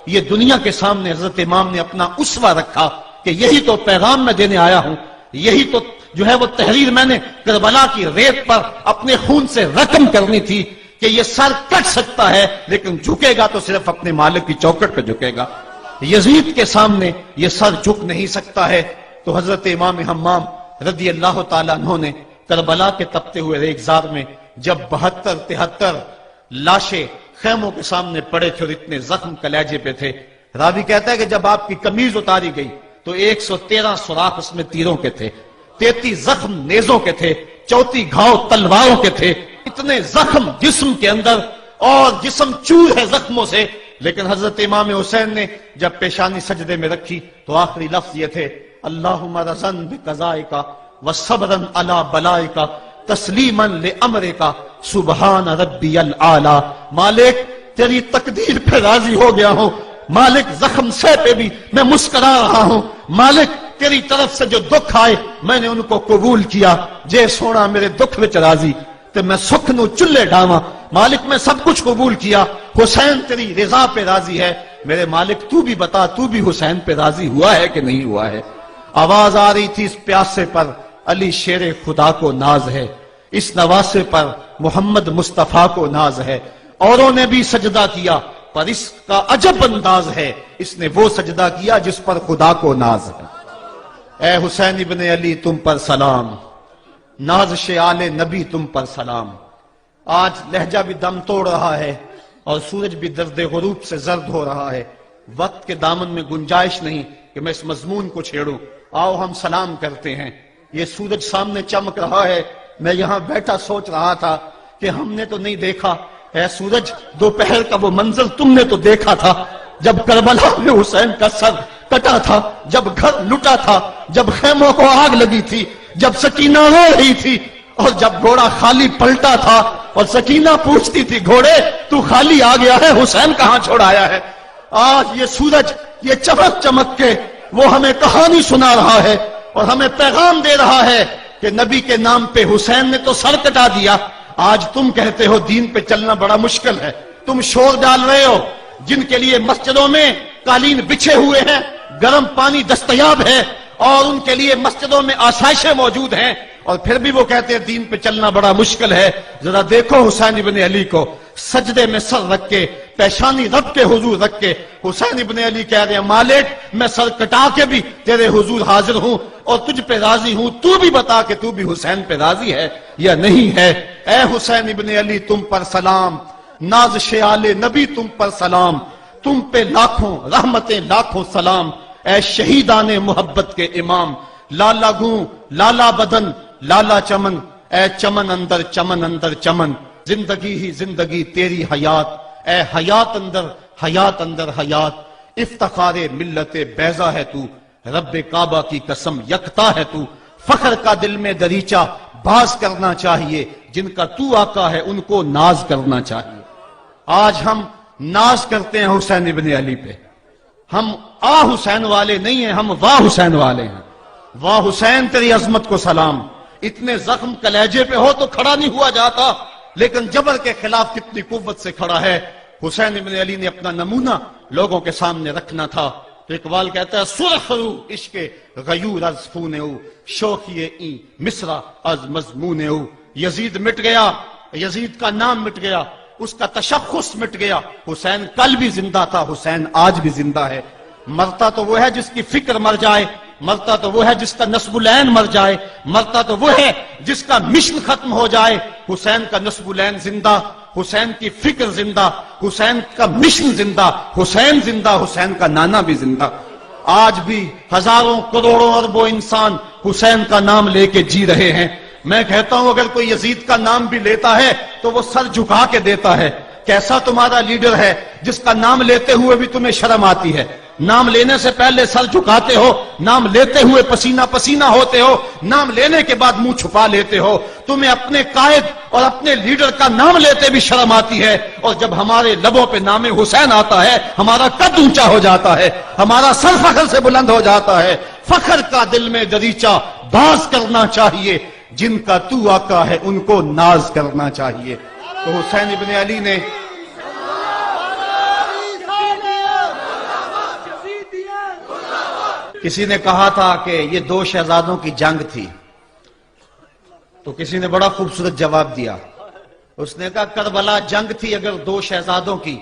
یہ دنیا کے سامنے حضرت امام نے اپنا اسوہ رکھا کہ یہی تو پیغام میں دینے آیا ہوں، یہی تو جو ہے وہ تحریر میں نے کربلا کی ریت پر اپنے خون سے رقم کرنی تھی کہ یہ سر کٹ سکتا ہے لیکن جھکے گا تو صرف اپنے مالک کی چوکٹ پہ جھکے گا، یزید کے سامنے یہ سر جھک نہیں سکتا ہے۔ تو حضرت امام حمام رضی اللہ تعالیٰ عنہ نے کربلا کے تپتے ہوئے ریگزار میں جب 72-73 لاشیں خیموں کے سامنے پڑے تھے اور اتنے زخم کلیجے پہ تھے، راوی کہتا ہے کہ جب آپ کی قمیض اتاری گئی تو 113 سوراخ اس میں تیروں کے تھے، 33 زخم نیزوں کے تھے، 34 گھاؤ تلواروں کے تھے، اتنے زخم جسم کے اندر اور جسم چور ہے زخموں سے۔ لیکن حضرت امام حسین نے جب پیشانی سجدے میں رکھی تو آخری لفظ یہ تھے، اللہم رضن بقضائک وصبرن علی بلائک تسلیما لامرک سبحان ربی العالی۔ مالک تیری تقدیر پہ راضی ہو گیا ہوں، مالک زخم سے پہ بھی میں مسکرا رہا ہوں، مالک تیری طرف سے جو دکھ آئے میں نے ان کو قبول کیا، جے سونا میرے دکھ وچ راضی تے میں سکھ نو چلے ڈاواں، مالک میں سب کچھ قبول کیا، حسین تیری رضا پہ راضی ہے، میرے مالک تو بھی بتا تو بھی حسین پہ راضی ہوا ہے کہ نہیں ہوا ہے۔ آواز آ رہی تھی اس پیاسے پر علی شیر خدا کو ناز ہے، اس نواسے پر محمد مصطفیٰ کو ناز ہے، اوروں نے بھی سجدہ کیا پر اس کا عجب انداز ہے، اس نے وہ سجدہ کیا جس پر خدا کو ناز ہے۔ اے حسین ابن علی تم پر سلام، نازش آل نبی تم پر سلام۔ آج لہجہ بھی دم توڑ رہا ہے اور سورج بھی درد غروب سے زرد ہو رہا ہے، وقت کے دامن میں گنجائش نہیں کہ میں اس مضمون کو چھیڑوں، آؤ ہم سلام کرتے ہیں۔ یہ سورج سامنے چمک رہا ہے، میں یہاں بیٹھا سوچ رہا تھا کہ ہم نے تو نہیں دیکھا، اے سورج دوپہر کا وہ منظر تم نے تو دیکھا تھا جب کربلا میں حسین کا سر کٹا تھا، جب گھر لٹا تھا، جب خیموں کو آگ لگی تھی، جب سکینہ رو رہی تھی اور جب گھوڑا خالی پلٹا تھا اور سکینہ پوچھتی تھی گھوڑے تو خالی آ گیا ہے، حسین کہاں چھوڑ آیا ہے۔ آج یہ سورج یہ چمک چمک کے وہ ہمیں کہانی سنا رہا ہے اور ہمیں پیغام دے رہا ہے کہ نبی کے نام پہ حسین نے تو سر کٹا دیا۔ آج تم کہتے ہو دین پہ چلنا بڑا مشکل ہے، تم شور ڈال رہے ہو، جن کے لیے مسجدوں میں قالین بچھے ہوئے ہیں، گرم پانی دستیاب ہے اور ان کے لیے مسجدوں میں آسائشیں موجود ہیں، اور پھر بھی وہ کہتے ہیں دین پہ چلنا بڑا مشکل ہے۔ ذرا دیکھو حسین ابن علی کو سجدے میں سر رکھ کے، پیشانی رب کے حضور رکھ کے حسین ابن علی کہہ رہے ہیں مالک میں سر کٹا کے بھی تیرے حضور حاضر ہوں اور تجھ پہ راضی ہوں، تو بھی بتا کہ تو بھی حسین پہ راضی ہے یا نہیں ہے۔ اے حسین ابن علی تم پر سلام، نازش آل نبی تم پر سلام، تم پہ لاکھوں رحمتیں لاکھوں سلام۔ اے شہیدان محبت کے امام، لالا گوں لالا بدن لالا چمن، اے چمن اندر چمن اندر چمن، زندگی ہی زندگی تیری حیات، اے حیات اندر حیات اندر حیات، افتخار ملت بیضا ہے تو، رب کعبہ کی قسم یکتا ہے تو، فخر کا دل میں دریچہ باز کرنا چاہیے، جن کا تو آقا ہے ان کو ناز کرنا چاہیے۔ آج ہم ناز کرتے ہیں حسین ابن علی پہ، ہم آ حسین والے نہیں ہیں، ہم واہ حسین والے ہیں۔ واہ حسین تیری عظمت کو سلام، اتنے زخم کلیجے پہ ہو تو کھڑا نہیں ہوا جاتا، لیکن جبر کے خلاف کتنی قوت سے کھڑا ہے۔ حسین ابن علی نے اپنا نمونہ لوگوں کے سامنے رکھنا تھا تو اقبال کہتا ہے سرخ رو عشق غیور از خون او، شوخی این مصرع از مضمون او۔ یزید مٹ گیا، یزید کا نام مٹ گیا، اس کا تشخص مٹ گیا، حسین کل بھی زندہ تھا، حسین آج بھی زندہ ہے۔ مرتا تو وہ ہے جس کی فکر مر جائے، مرتا تو وہ ہے جس کا نسب العین مر جائے، مرتا تو وہ ہے جس کا مشن ختم ہو جائے۔ حسین کا نسب العین زندہ، حسین کی فکر زندہ، حسین کا مشن زندہ، حسین زندہ، حسین کا نانا بھی زندہ۔ آج بھی ہزاروں کروڑوں اربوں انسان حسین کا نام لے کے جی رہے ہیں۔ میں کہتا ہوں اگر کوئی یزید کا نام بھی لیتا ہے تو وہ سر جھکا کے دیتا ہے۔ کیسا تمہارا لیڈر ہے جس کا نام لیتے ہوئے بھی تمہیں شرم آتی ہے؟ نام لینے سے پہلے سر جھکاتے ہو، نام لیتے ہوئے پسینہ پسینہ ہوتے ہو، نام لینے کے بعد منہ چھپا لیتے ہو۔ تمہیں اپنے قائد اور اپنے لیڈر کا نام لیتے بھی شرم آتی ہے، اور جب ہمارے لبوں پہ نام حسین آتا ہے ہمارا قد اونچا ہو جاتا ہے، ہمارا سر فخر سے بلند ہو جاتا ہے۔ فخر کا دل میں دریچہ باز کرنا چاہیے، جن کا تو آقا ہے ان کو ناز کرنا چاہیے۔ تو حسین ابن علی نے کسی نے کہا تھا کہ یہ دو شہزادوں کی جنگ تھی، تو کسی نے بڑا خوبصورت جواب دیا. اس نے کہا کربلا جنگ تھی اگر دو شہزادوں کی،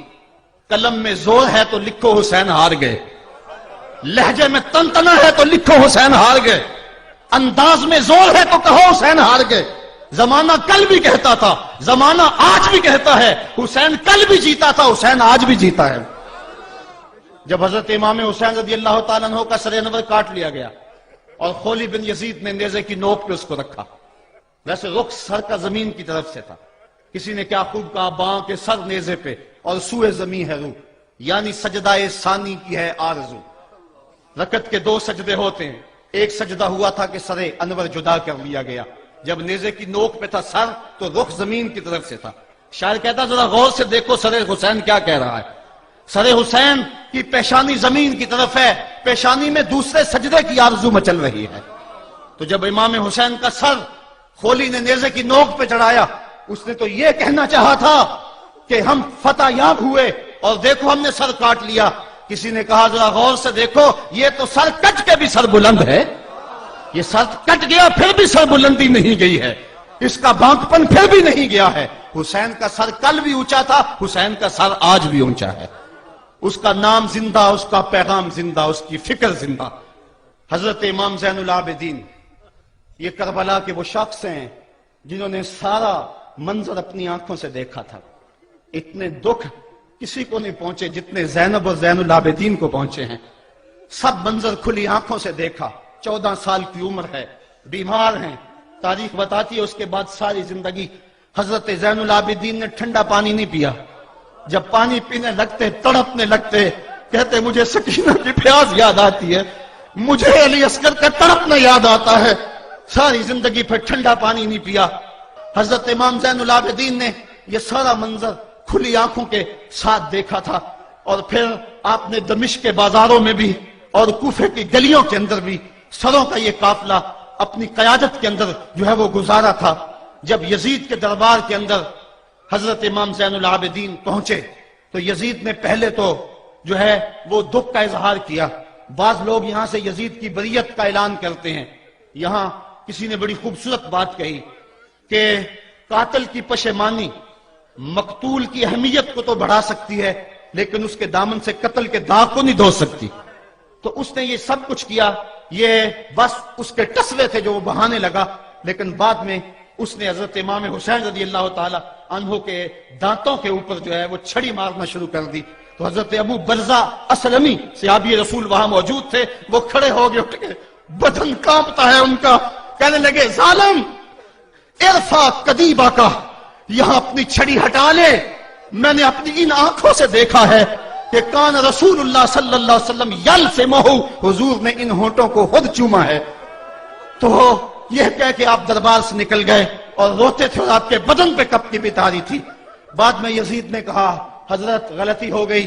قلم میں زور ہے تو لکھو حسین ہار گئے، لہجے میں تنتنا ہے تو لکھو حسین ہار گئے، انداز میں زور ہے تو کہو حسین ہار گئے. زمانہ کل بھی کہتا تھا، زمانہ آج بھی کہتا ہے، حسین کل بھی جیتا تھا، حسین آج بھی جیتا ہے. جب حضرت امام حسین رضی اللہ تعالیٰ عنہ کا سر انور کاٹ لیا گیا اور خولی بن یزید نے نیزے کی نوک پہ اس کو رکھا، ویسے رخ سر کا زمین کی طرف سے تھا. کسی نے کیا خوب کہا، باں کے سر نیزے پہ اور سوئے زمین ہے روح، یعنی سجدہ ثانی کی ہے آرزو. رکعت کے دو سجدے ہوتے ہیں، ایک سجدہ ہوا تھا کہ سر انور جدا کر لیا گیا، جب نیزے کی نوک پہ تھا سر تو رخ زمین کی طرف سے تھا. شاعر کہتا ذرا غور سے دیکھو سر حسین کیا کہہ رہا ہے. سر حسین کی پیشانی زمین کی طرف ہے، پیشانی میں دوسرے سجدے کی آرزو مچل رہی ہے. تو جب امام حسین کا سر خولی نے نیزے کی نوک پہ چڑھایا، اس نے تو یہ کہنا چاہا تھا کہ ہم فتح یاب ہوئے اور دیکھو ہم نے سر کاٹ لیا. کسی نے کہا ذرا غور سے دیکھو یہ تو سر کٹ کے بھی سر بلند ہے، یہ سر کٹ گیا پھر بھی سر بلندی نہیں گئی ہے، اس کا بانکپن پھر بھی نہیں گیا ہے. حسین کا سر کل بھی اونچا تھا، حسین کا سر آج بھی اونچا ہے. اس کا نام زندہ، اس کا پیغام زندہ، اس کی فکر زندہ. حضرت امام زین العابدین یہ کربلا کے وہ شخص ہیں جنہوں نے سارا منظر اپنی آنکھوں سے دیکھا تھا. اتنے دکھ کسی کو نہیں پہنچے جتنے زینب اور زین العابدین کو پہنچے ہیں. سب منظر کھلی آنکھوں سے دیکھا. 14 سال کی عمر ہے، بیمار ہیں، تاریخ بتاتی ہے اس کے بعد ساری زندگی حضرت زین العابدین نے ٹھنڈا پانی نہیں پیا. جب پانی پینے لگتے تڑپنے لگتے، کہتے مجھے سکینہ کی پیاس یاد آتی ہے، مجھے علی اصغر کا تڑپنا یاد آتا ہے. ساری زندگی پھر ٹھنڈا پانی نہیں پیا. حضرت امام زین العابدین نے یہ سارا منظر کھلی آنکھوں کے ساتھ دیکھا تھا. اور پھر آپ نے دمشق کے بازاروں میں بھی اور کوفے کی گلیوں کے اندر بھی سروں کا یہ قافلہ اپنی قیادت کے اندر جو ہے وہ گزارا تھا. جب یزید کے دربار کے اندر حضرت امام زین العابدین پہنچے تو یزید نے پہلے تو جو ہے وہ دکھ کا اظہار کیا. بعض لوگ یہاں سے یزید کی بریت کا اعلان کرتے ہیں. یہاں کسی نے بڑی خوبصورت بات کہی کہ قاتل کی پشیمانی مقتول کی اہمیت کو تو بڑھا سکتی ہے لیکن اس کے دامن سے قتل کے داغ کو نہیں دھو سکتی. تو اس نے یہ سب کچھ کیا، یہ بس اس کے ٹسوے تھے جو وہ بہانے لگا. لیکن بعد میں اس نے حضرت امام حسین رضی اللہ تعالی عنہ کے دانتوں کے اوپر جو ہے وہ چھڑی مارنا شروع کر دی. تو حضرت ابو برزہ اسلمی صحابی رسول وہاں موجود تھے، وہ کھڑے ہو گئے، اٹھ کے بدن کانپتا ہے ان کا، کہنے لگے ظالم ارفع قدیبہ کا، یہاں اپنی چھڑی ہٹا لے. میں نے اپنی ان آنکھوں سے دیکھا ہے کہ کان رسول اللہ صلی اللہ علیہ وسلم یلسمہ، حضور نے ان ہونٹوں کو خود چوما ہے. تو یہ کہہ کہ آپ دربار سے نکل گئے اور روتے تھے اور آپ کے بدن پہ کپکی بھی تاری تھی. بعد میں یزید نے کہا حضرت غلطی ہو گئی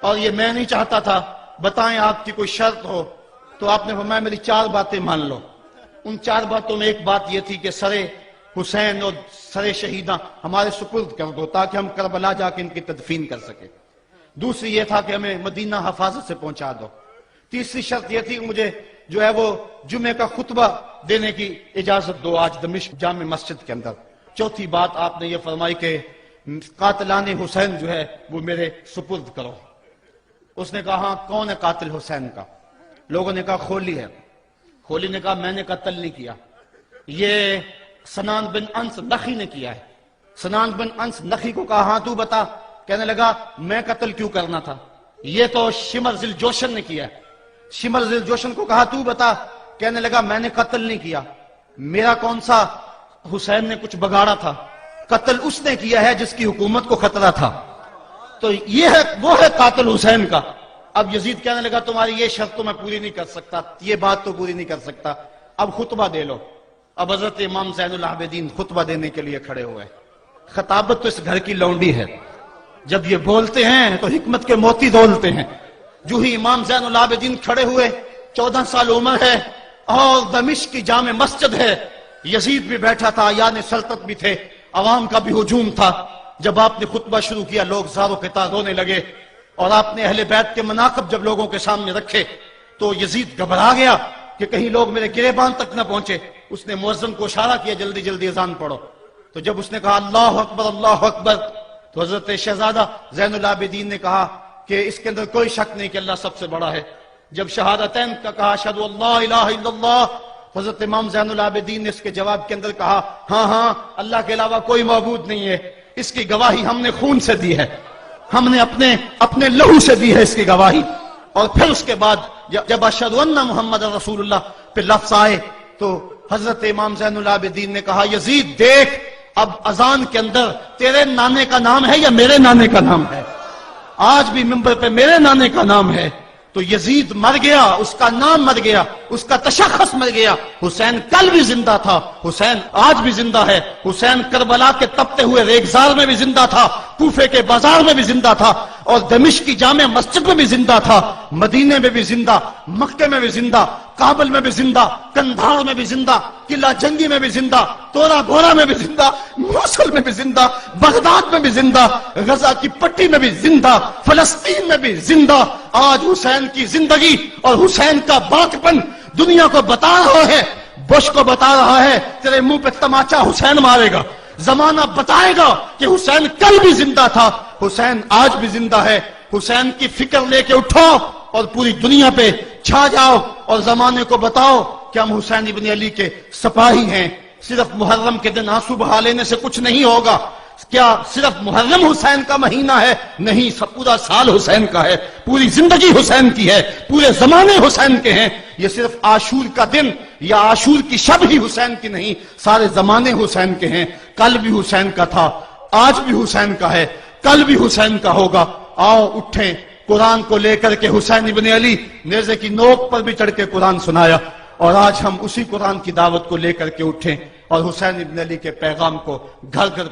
اور یہ میں نہیں چاہتا تھا، بتائیں آپ کی کوئی شرط ہو. تو آپ نے فرمایا میری 4 باتیں مان لو. ان 4 باتوں میں ایک بات یہ تھی کہ سر حسین اور سر شہیداں ہمارے سپرد کر دو تاکہ ہم کربلا جا کے ان کی تدفین کر سکیں. دوسری یہ تھا کہ ہمیں مدینہ حفاظت سے پہنچا دو. تیسری شرط یہ تھی کہ مجھے جو ہے وہ جمعے کا خطبہ دینے کی اجازت دو آج دمشق جامع مسجد کے اندر. چوتھی بات آپ نے یہ فرمائی کہ قاتلان حسین جو ہے وہ میرے سپرد کرو. اس نے کہا ہاں کون ہے قاتل حسین کا؟ لوگوں نے کہا خولی ہے. خولی نے کہا میں نے قتل نہیں کیا، یہ سنان بن انس نخی نے کیا ہے. سنان بن انس نخی کو کہا ہاں تو بتا. کہنے لگا میں قتل کیوں کرنا تھا، یہ تو شمر ذل جوشن نے کیا ہے. شمر ذل جوشن کو کہا تو بتا. کہنے لگا میں نے قتل نہیں کیا، میرا کون سا حسین نے کچھ بگاڑا تھا، قتل اس نے کیا ہے جس کی حکومت کو خطرہ تھا. تو یہ ہے وہ ہے قاتل حسین کا. اب یزید کہنے لگا تمہاری یہ شرط تو میں پوری نہیں کر سکتا، یہ بات تو پوری نہیں کر سکتا، اب خطبہ دے لو. اب حضرت امام زین العابدین خطبہ دینے کے لیے کھڑے ہوئے. خطابت تو اس گھر کی لونڈی ہے، جب یہ بولتے ہیں تو حکمت کے موتی دولتے ہیں. جو ہی امام زین العابدین کھڑے ہوئے، 14 سال عمر ہے اور دمشق کی جامع مسجد ہے. یزید بھی بیٹھا تھا، یعنی سلطنت بھی تھے، عوام کا بھی ہجوم تھا. جب آپ نے خطبہ شروع کیا لوگ زاروں کے تار رونے لگے اور آپ نے اہل بیت کے مناقب جب لوگوں کے سامنے رکھے تو یزید گھبرا گیا کہ کہیں لوگ میرے گریبان تک نہ پہنچے. اس نے مؤذن کو اشارہ کیا جلدی جلدی اذان پڑھو. تو جب اس نے کہا اللہ اکبر اللہ اکبر تو حضرت شہزادہ زین العابدین نے کہا کہ اس کے اندر کوئی شک نہیں کہ اللہ سب سے بڑا ہے. جب شہادتین کا کہا اشہد ان لا الہ الا اللہ، حضرت امام زین العابدین نے اس کے جواب کے اندر کہا ہاں ہاں اللہ کے علاوہ کوئی معبود نہیں ہے، اس کی گواہی ہم نے خون سے دی ہے، ہم نے اپنے لہو سے دی ہے اس کی گواہی. اور پھر اس کے بعد جب اشہد ان محمد رسول اللہ پہ لفظ آئے تو حضرت امام زین العابدین نے کہا یزید دیکھ اب اذان کے اندر تیرے نانے کا نام ہے یا میرے نانے کا نام ہے؟ آج بھی منبر پہ میرے نانے کا نام ہے. تو یزید مر گیا، اس کا نام مر گیا، اس کا تشخص مر گیا. حسین کل بھی زندہ تھا، حسین آج بھی زندہ ہے. حسین کربلا کے تپتے ہوئے ریگزار میں بھی زندہ تھا، کوفے کے بازار میں بھی زندہ تھا، اور دمشق کی جامع مسجد میں بھی زندہ تھا، مدینے میں بھی زندہ، مکے میں بھی زندہ، کابل میں بھی زندہ، کندھار میں بھی زندہ، قلعہ جنگی میں بھی زندہ، تورا گورا میں بھی زندہ، موصل میں بھی زندہ، بغداد میں بھی زندہ، غزہ کی پٹی میں بھی زندہ، فلسطین میں بھی زندہ. آج حسین کی زندگی اور حسین کا باقپن دنیا کو بتا رہا ہے، بش کو بتا رہا ہے تیرے منہ پہ تماچا حسین مارے گا. زمانہ بتائے گا کہ حسین کل بھی زندہ تھا، حسین آج بھی زندہ ہے. حسین کی فکر لے کے اٹھو اور پوری دنیا پہ چھا جاؤ اور زمانے کو بتاؤ کہ ہم حسین ابن علی کے سپاہی ہیں. صرف محرم کے دن آنسو بہا لینے سے کچھ نہیں ہوگا. کیا صرف محرم حسین کا مہینہ ہے؟ نہیں، پورا سال حسین کا ہے، پوری زندگی حسین کی ہے، پورے زمانے حسین کے ہیں. یہ صرف عاشور کا دن یا عاشور کی شب ہی حسین کی نہیں، سارے زمانے حسین کے ہیں. کل بھی حسین کا تھا، آج بھی حسین کا ہے، کل بھی حسین کا ہوگا. آؤ اٹھیں، قرآن کو لے کر کے حسین ابن علی نیزے کی نوک پر بھی چڑھ کے قرآن سنایا، اور آج ہم اسی قرآن کی دعوت کو لے کر کے اٹھیں اور حسین ابن علی کے پیغام کو گھر گھر